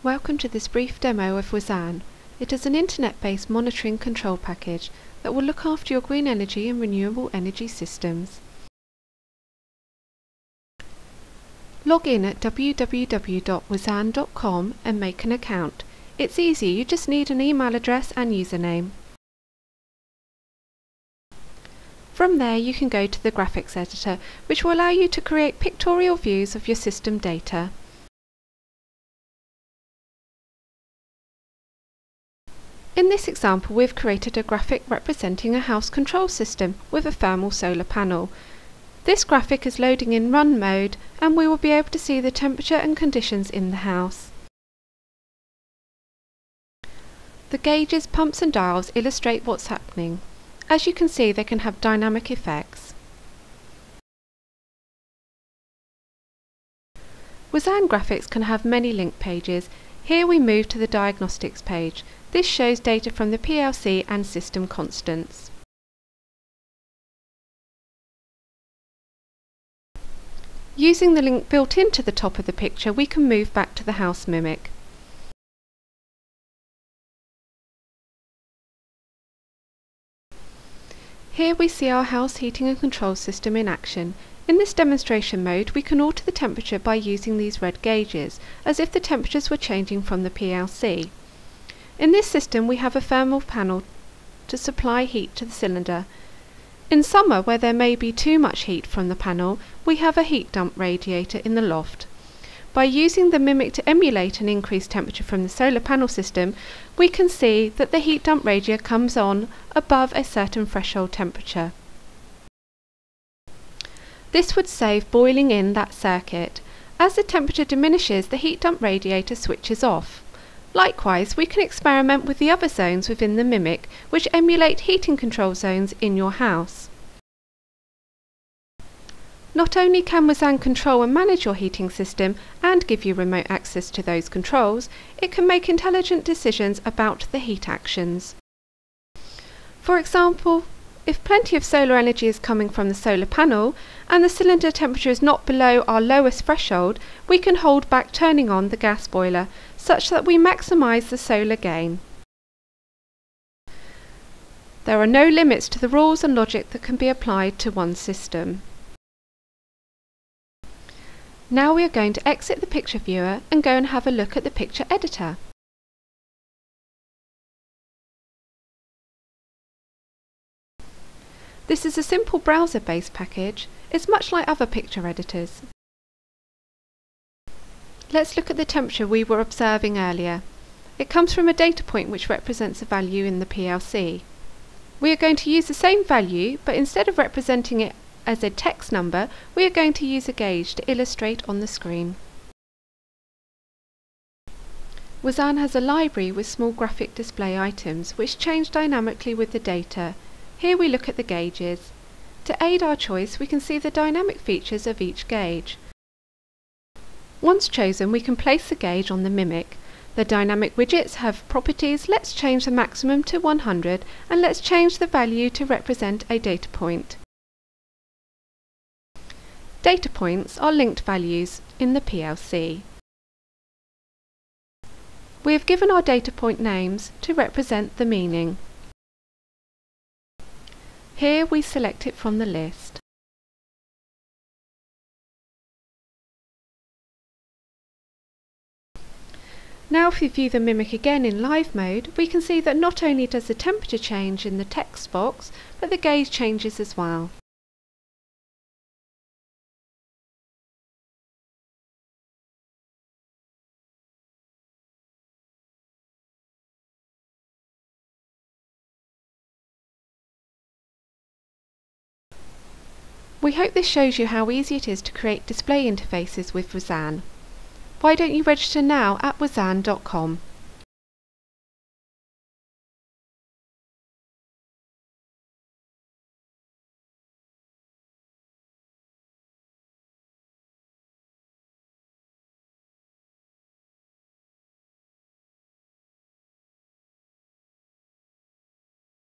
Welcome to this brief demo of Whzan. It is an internet-based monitoring control package that will look after your green energy and renewable energy systems. Log in at www.whzan.com and make an account. It's easy, you just need an email address and username. From there you can go to the graphics editor, which will allow you to create pictorial views of your system data. In this example, we've created a graphic representing a house control system with a thermal solar panel. This graphic is loading in run mode and we will be able to see the temperature and conditions in the house. The gauges, pumps and dials illustrate what's happening. As you can see, they can have dynamic effects. Whzan graphics can have many link pages. Here we move to the diagnostics page. This shows data from the PLC and system constants. Using the link built into the top of the picture, we can move back to the house mimic. Here we see our house heating and control system in action. In this demonstration mode, we can alter the temperature by using these red gauges, as if the temperatures were changing from the PLC. In this system we have a thermal panel to supply heat to the cylinder. In summer, where there may be too much heat from the panel, we have a heat dump radiator in the loft. By using the mimic to emulate an increased temperature from the solar panel system, we can see that the heat dump radiator comes on above a certain threshold temperature. This would save boiling in that circuit. As the temperature diminishes, the heat dump radiator switches off. Likewise, we can experiment with the other zones within the mimic, which emulate heating control zones in your house. Not only can Whzan control and manage your heating system and give you remote access to those controls, it can make intelligent decisions about the heat actions. For example, if plenty of solar energy is coming from the solar panel and the cylinder temperature is not below our lowest threshold, we can hold back turning on the gas boiler such that we maximise the solar gain. There are no limits to the rules and logic that can be applied to one system. Now we are going to exit the picture viewer and go and have a look at the picture editor. This is a simple browser-based package. It's much like other picture editors. Let's look at the temperature we were observing earlier. It comes from a data point which represents a value in the PLC. We are going to use the same value, but instead of representing it as a text number, we are going to use a gauge to illustrate on the screen. Whzan has a library with small graphic display items which change dynamically with the data. Here we look at the gauges. To aid our choice, we can see the dynamic features of each gauge. Once chosen, we can place the gauge on the mimic. The dynamic widgets have properties. Let's change the maximum to 100 and let's change the value to represent a data point. Data points are linked values in the PLC. We have given our data point names to represent the meaning. Here we select it from the list. Now if we view the mimic again in live mode, we can see that not only does the temperature change in the text box, but the gauge changes as well. We hope this shows you how easy it is to create display interfaces with Whzan. Why don't you register now at whzan.com?